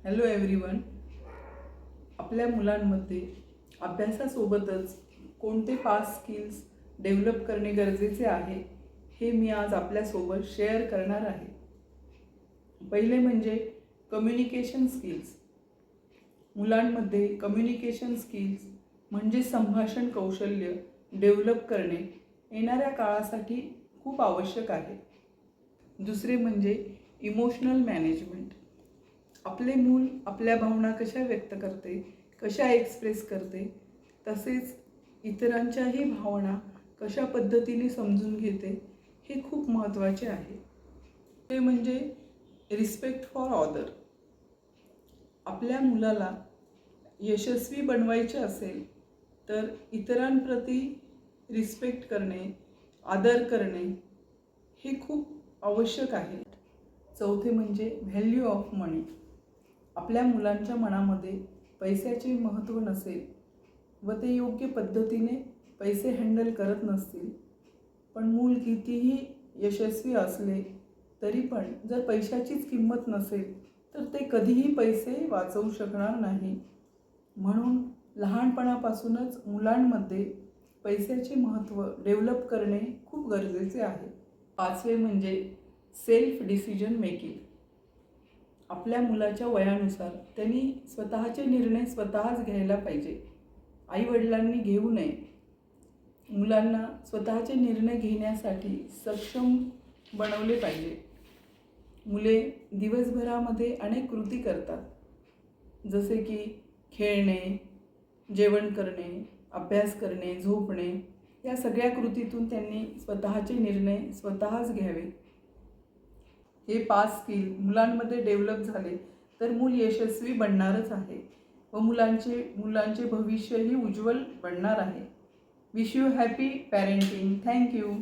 Hello everyone. आपल्या मुलांमध्ये अभ्यासासोबतच कोणते 5 स्किल्स डेव्हलप करणे गरजेचे आहे हे मी आज आपल्यासोबत शेअर करणार आहे. पहिले म्हणजे कम्युनिकेशन स्किल्स. मुलांमध्ये कम्युनिकेशन स्किल्स म्हणजे संभाषण कौशल्य डेव्हलप करणे येणाऱ्या काळासाठी खूप आवश्यक आहे. दुसरे म्हणजे इमोशनल मॅनेजमेंट. आपले मूल आपल्या भावना कशा व्यक्त करते, कशा एक्सप्रेस करते, तसेच इतरांच्याही भावना कशा पद्धतीने समजून घेते हे खूप महत्त्वाचे आहे. ते म्हणजे रिस्पेक्ट फॉर ऑदर. आपल्या मुलाला यशस्वी बनवायचे असेल तर इतरांप्रती रिस्पेक्ट करणे, आदर करणे हे खूप आवश्यक आहे. चौथे म्हणजे व्हॅल्यू ऑफ मनी. आपल्या मुलांच्या मनामध्ये पैशाचे महत्त्व नसेल व ते योग्य पद्धतीने पैसे हँडल करत नसतील, पण मूल कितीही यशस्वी असले तरी पण जर पैशाचीच किंमत नसेल तर ते कधीही पैसे वाचवू शकणार नाही. म्हणून लहानपणापासूनच मुलांमध्ये पैशाचे महत्त्व डेव्हलप करणे खूप गरजेचे आहे. पाचवे म्हणजे सेल्फ डिसिजन मेकिंग. आपल्या मुलाच्या वयानुसार त्यांनी स्वतःचे निर्णय स्वतःच घ्यायला पाहिजे. आईवडिलांनी घेऊ नये. मुलांना स्वतःचे निर्णय घेण्यासाठी सक्षम बनवले पाहिजे. मुले दिवसभरामध्ये अनेक कृती करतात, जसे की खेळणे, जेवण करणे, अभ्यास करणे, झोपणे. या सगळ्या कृतीतून त्यांनी स्वतःचे निर्णय स्वतःच घ्यावे. हे 5 स्किल मुलांमध्ये डेव्हलप झाले तर मूल यशस्वी बनणारच आहे व मुलांचे भविष्यही उज्ज्वल बनणार आहे. Wish you happy parenting. Thank you.